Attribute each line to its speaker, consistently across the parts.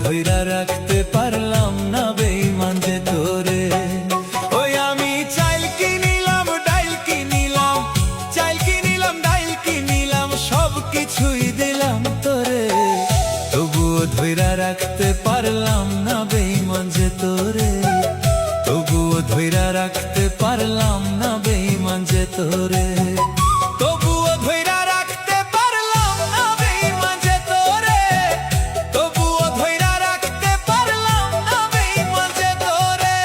Speaker 1: ধইরা রাখতে পারলাম না বেঈমান যে তোরে। ওই আমি চাইল কিনিলাম ডাইল কিনিলাম, চাইল কিনিলাম ডাইল কিনিলাম, সব কিছুই দিলাম তোরে, তবুও ধইরা রাখতে পারলাম না বেঈমান যে তোরে, তবুও ধইরা রাখতে পারলাম না বেঈমান যে তোরে, তবুও ধইরা রাখতে পারলাম না বেঈমান যে তোরে, তবুও ধইরা রাখতে পারলাম না বেঈমান যে তোরে।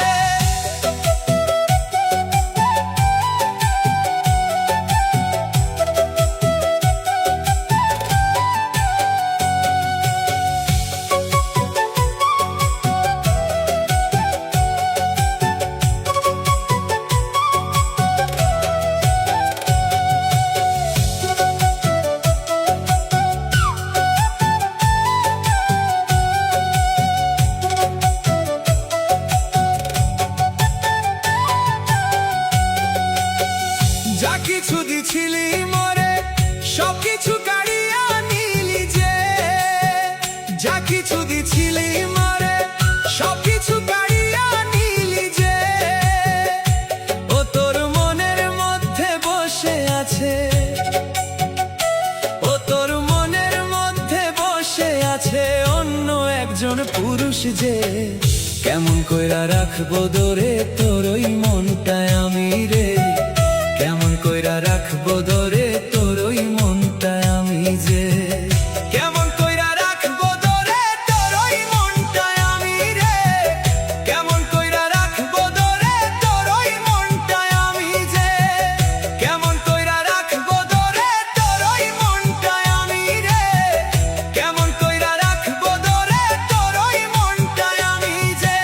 Speaker 1: যা কিছু দিছিলি মরে সব কিছু কাড়িয়া নিলি যে, যা কিছু দিছিলি মরে সব কিছু কাড়িয়া নিলি যে, ও তোর মনের মধ্যে বসে আছে, ও তোর মনের মধ্যে বসে আছে অন্য একজন পুরুষ যে, কেমন কইরা রাখবো দরে তোর ওই মনটায় আমি রে, কেমন কইরা রাখবো দরে তোর ওই মনটায় আমি যে, কেমন কইরা রাখবো দরে তোর ওই মনটায় আমি রে, কেমন কইরা রাখবো দরে তোর ওই মনটায় আমি যে, কেমন কইরা রাখবো দরে তোর ওই মনটায় আমি রে, কেমন কইরা রাখবো দরে তোর ওই মনটায় আমি যে।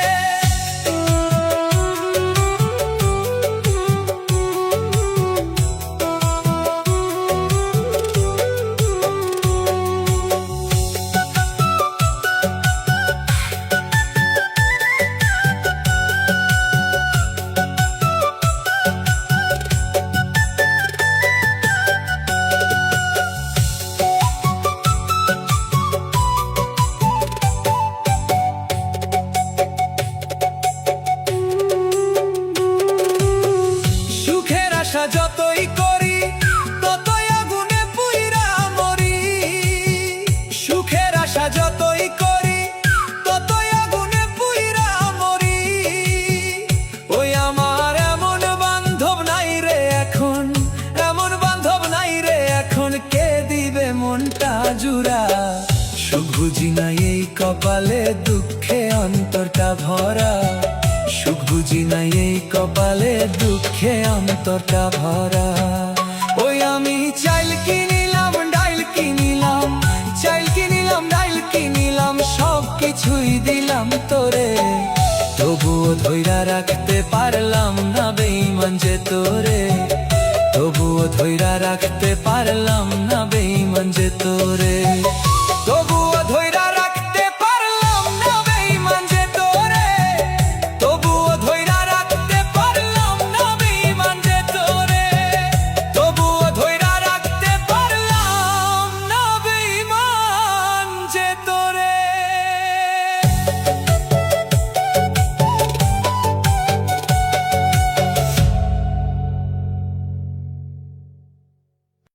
Speaker 1: সুখের আশা যতই করি ততই আগুনে পুইরা মরি, সুখের আশা যতই করি ততই আগুনে পুইরা মরি, ওই আমার এমন বান্ধব নাই রে এখন, এমন বান্ধব নাই রে এখন, কে দিবে মনটা জুড়া, সুখ বুঝি নাই এই কপালে দুঃখে অন্তরটা ভরা, সুখ বুঝি নাই এই কপালে দুঃখে অন্তরটা ভরা। ওই আমি চাইল কিনিলাম ডাইল কিনিলাম, চাইল কিনিলাম ডাইল কিনিলাম, সব কিছুই দিলাম তোরে, তবুও ধইরা রাখতে পারলাম না বেঈমান যে তোরে, তবুও ধইরা রাখতে পারলাম না বেঈমান যে তোরে।